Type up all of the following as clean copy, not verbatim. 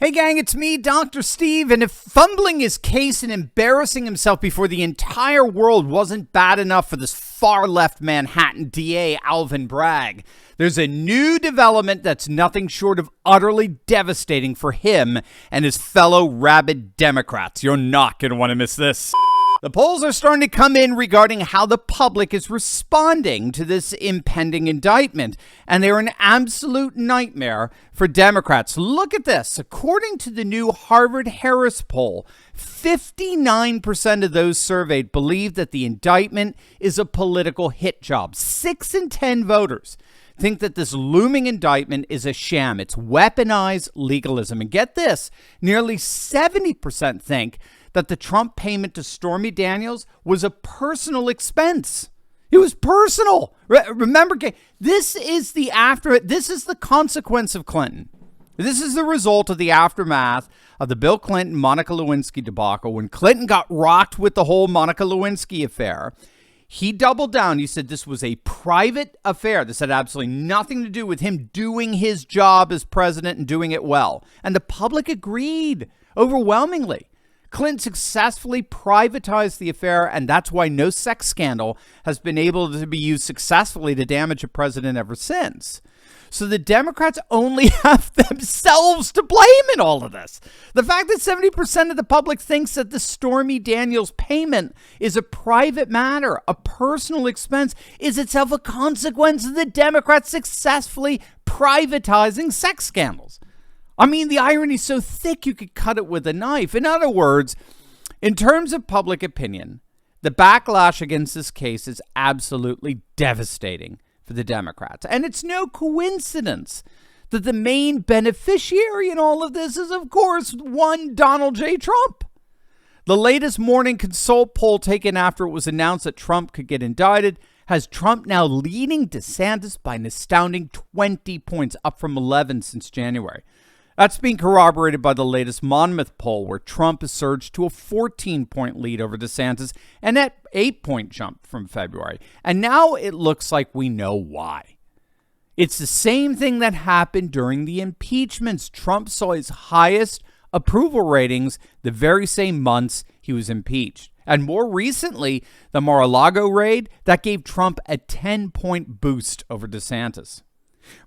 Hey gang, it's me, Dr. Steve, and if fumbling his case and embarrassing himself before the entire world wasn't bad enough for this far-left Manhattan DA, Alvin Bragg, there's a new development that's nothing short of utterly devastating for him and his fellow rabid Democrats. You're not going to want to miss this. The polls are starting to come in regarding how the public is responding to this impending indictment, and they're an absolute nightmare for Democrats. Look at this. According to the new Harvard-Harris poll, 59% of those surveyed believe that the indictment is a political hit job. 6 in 10 voters think that this looming indictment is a sham. It's weaponized legalism. And get this, nearly 70% think that the Trump payment to Stormy Daniels was a personal expense. It was personal. Remember, this is the consequence of Clinton. This is the result of the aftermath of the Bill Clinton, Monica Lewinsky debacle. When Clinton got rocked with the whole Monica Lewinsky affair, he doubled down. He said this was a private affair. This had absolutely nothing to do with him doing his job as president and doing it well. And the public agreed overwhelmingly. Clinton successfully privatized the affair, and that's why no sex scandal has been able to be used successfully to damage a president ever since. So the Democrats only have themselves to blame in all of this. The fact that 70% of the public thinks that the Stormy Daniels payment is a private matter, a personal expense, is itself a consequence of the Democrats successfully privatizing sex scandals. I mean, the irony is so thick you could cut it with a knife. In other words, in terms of public opinion, the backlash against this case is absolutely devastating for the Democrats. And it's no coincidence that the main beneficiary in all of this is, of course, one Donald J. Trump. The latest Morning Consult poll taken after it was announced that Trump could get indicted has Trump now leading DeSantis by an astounding 20 points, up from 11 since January. That's being corroborated by the latest Monmouth poll, where Trump has surged to a 14-point lead over DeSantis and that 8-point jump from February. And now it looks like we know why. It's the same thing that happened during the impeachments. Trump saw his highest approval ratings the very same months he was impeached. And more recently, the Mar-a-Lago raid, that gave Trump a 10-point boost over DeSantis.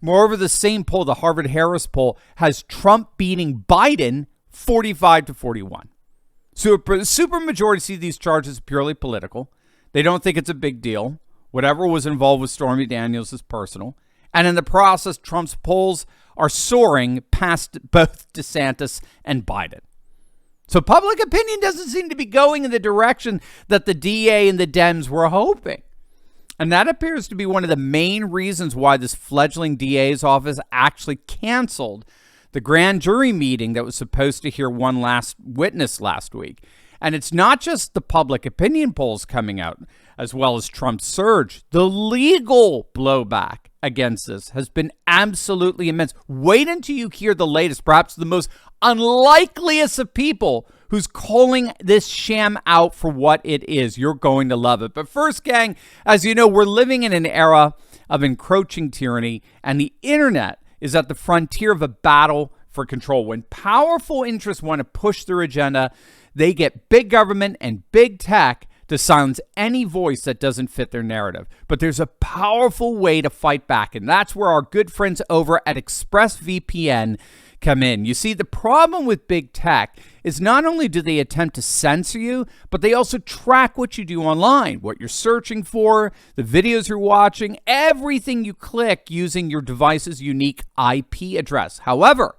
Moreover, the same poll, the Harvard-Harris poll, has Trump beating Biden 45-41. So a supermajority see these charges purely political. They don't think it's a big deal. Whatever was involved with Stormy Daniels is personal. And in the process, Trump's polls are soaring past both DeSantis and Biden. So public opinion doesn't seem to be going in the direction that the DA and the Dems were hoping. And that appears to be one of the main reasons why this fledgling DA's office actually canceled the grand jury meeting that was supposed to hear one last witness last week. And it's not just the public opinion polls coming out, as well as Trump's surge. The legal blowback against this has been absolutely immense. Wait until you hear the latest, perhaps the most unlikeliest of people who's calling this sham out for what it is. You're going to love it. But first, gang, as you know, we're living in an era of encroaching tyranny, and the internet is at the frontier of a battle for control. When powerful interests want to push their agenda, they get big government and big tech to silence any voice that doesn't fit their narrative. But there's a powerful way to fight back, and that's where our good friends over at ExpressVPN come in. You see, the problem with big tech is not only do they attempt to censor you, but they also track what you do online, what you're searching for, the videos you're watching, everything you click using your device's unique IP address. However,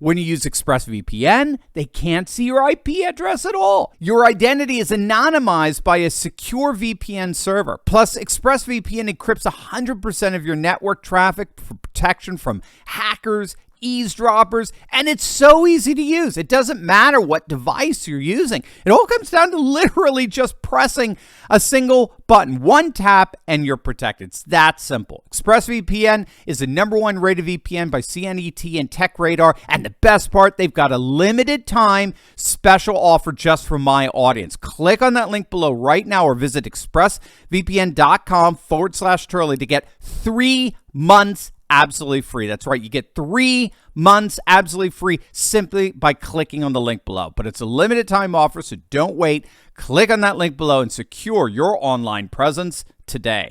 when you use ExpressVPN, they can't see your IP address at all. Your identity is anonymized by a secure VPN server. Plus, ExpressVPN encrypts 100% of your network traffic for protection from hackers, eavesdroppers, and it's so easy to use. It doesn't matter what device you're using. It all comes down to literally just pressing a single button, one tap, and you're protected. It's that simple. ExpressVPN is the #1 rated VPN by CNET and TechRadar, and the best part, they've got a limited time special offer just for my audience. Click on that link below right now or visit expressvpn.com/Turley to get 3 months absolutely free. That's right. You get 3 months absolutely free simply by clicking on the link below. But it's a limited time offer, so don't wait. Click on that link below and secure your online presence today.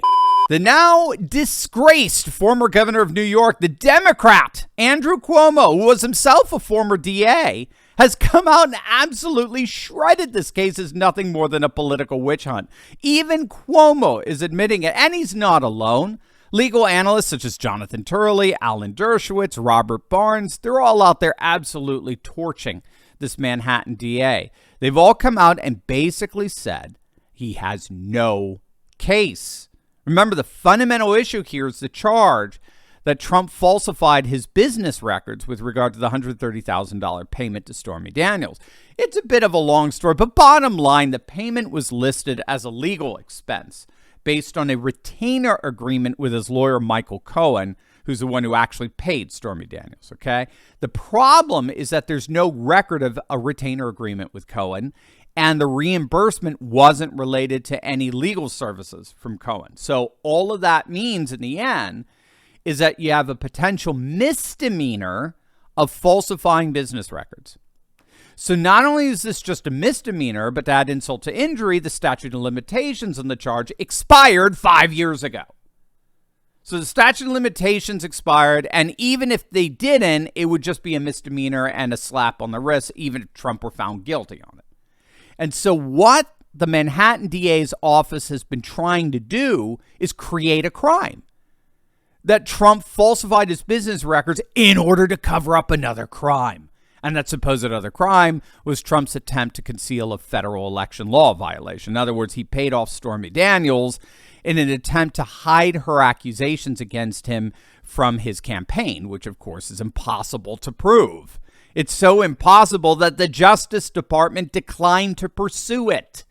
The now disgraced former governor of New York, the Democrat Andrew Cuomo, who was himself a former DA, has come out and absolutely shredded this case as nothing more than a political witch hunt. Even Cuomo is admitting it, and he's not alone. Legal analysts such as Jonathan Turley, Alan Dershowitz, Robert Barnes, they're all out there absolutely torching this Manhattan DA. They've all come out and basically said he has no case. Remember, the fundamental issue here is the charge that Trump falsified his business records with regard to the $130,000 payment to Stormy Daniels. It's a bit of a long story, but bottom line, the payment was listed as a legal expense based on a retainer agreement with his lawyer, Michael Cohen, who's the one who actually paid Stormy Daniels, okay? The problem is that there's no record of a retainer agreement with Cohen, and the reimbursement wasn't related to any legal services from Cohen. So all of that means in the end is that you have a potential misdemeanor of falsifying business records. So not only is this just a misdemeanor, but to add insult to injury, the statute of limitations on the charge expired 5 years ago. So the statute of limitations expired, and even if they didn't, it would just be a misdemeanor and a slap on the wrist, even if Trump were found guilty on it. And so what the Manhattan DA's office has been trying to do is create a crime. That Trump falsified his business records in order to cover up another crime. And that supposed other crime was Trump's attempt to conceal a federal election law violation. In other words, he paid off Stormy Daniels in an attempt to hide her accusations against him from his campaign, which, of course, is impossible to prove. It's so impossible that the Justice Department declined to pursue it.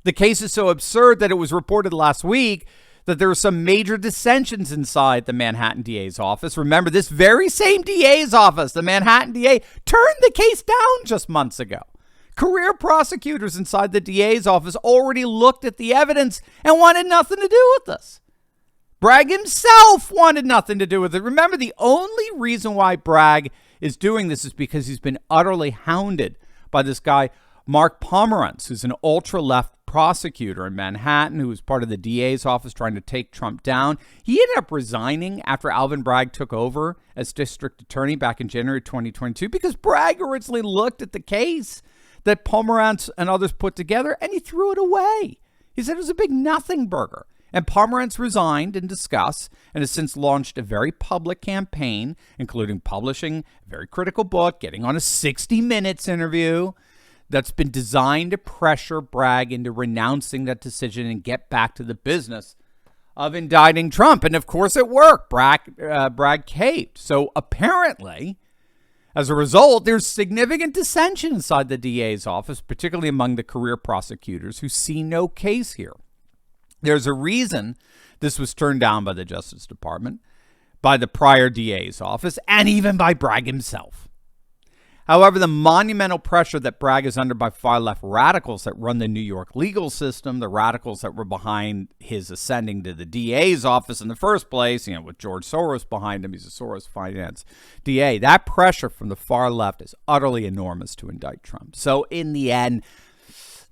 The case is so absurd that it was reported last week that there were some major dissensions inside the Manhattan DA's office. Remember, this very same DA's office, the Manhattan DA, turned the case down just months ago. Career prosecutors inside the DA's office already looked at the evidence and wanted nothing to do with this. Bragg himself wanted nothing to do with it. Remember, the only reason why Bragg is doing this is because he's been utterly hounded by this guy, Mark Pomerantz, who's an ultra-left prosecutor in Manhattan who was part of the DA's office trying to take Trump down. He ended up resigning after Alvin Bragg took over as district attorney back in January 2022 because Bragg originally looked at the case that Pomerantz and others put together and he threw it away. He said it was a big nothing burger. And Pomerantz resigned in disgust and has since launched a very public campaign, including publishing a very critical book, getting on a 60 Minutes interview that's been designed to pressure Bragg into renouncing that decision and get back to the business of indicting Trump. And of course it worked. Bragg caved. So apparently, as a result, there's significant dissension inside the DA's office, particularly among the career prosecutors who see no case here. There's a reason this was turned down by the Justice Department, by the prior DA's office, and even by Bragg himself. However, the monumental pressure that Bragg is under by far-left radicals that run the New York legal system, the radicals that were behind his ascending to the DA's office in the first place, with George Soros behind him, he's a Soros-financed DA. That pressure from the far left is utterly enormous to indict Trump. So in the end,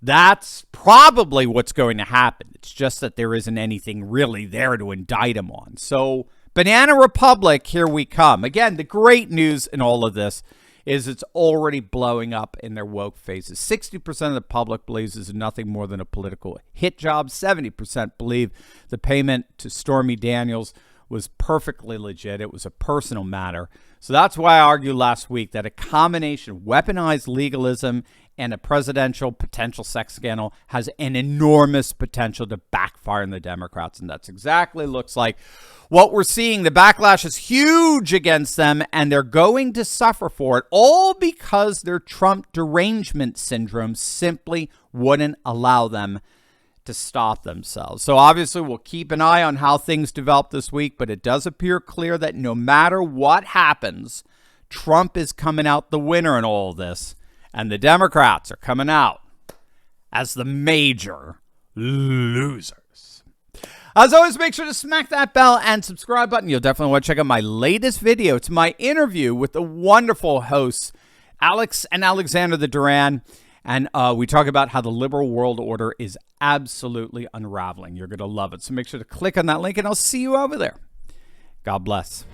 that's probably what's going to happen. It's just that there isn't anything really there to indict him on. So Banana Republic, here we come. Again, the great news in all of this is it's already blowing up in their woke faces. 60% of the public believes this is nothing more than a political hit job. 70% believe the payment to Stormy Daniels was perfectly legit. It was a personal matter. So that's why I argued last week that a combination of weaponized legalism and a presidential potential sex scandal has an enormous potential to backfire on the Democrats. And that's exactly looks like what we're seeing. The backlash is huge against them, and they're going to suffer for it, all because their Trump derangement syndrome simply wouldn't allow them to stop themselves. So obviously we'll keep an eye on how things develop this week, but it does appear clear that no matter what happens, Trump is coming out the winner in all this, and the Democrats are coming out as the major losers. As always, make sure to smack that bell and subscribe button. You'll definitely want to check out my latest video. It's my interview with the wonderful hosts, Alex and Alexander the Duran. And we talk about how the liberal world order is absolutely unraveling. You're going to love it. So make sure to click on that link, and I'll see you over there. God bless.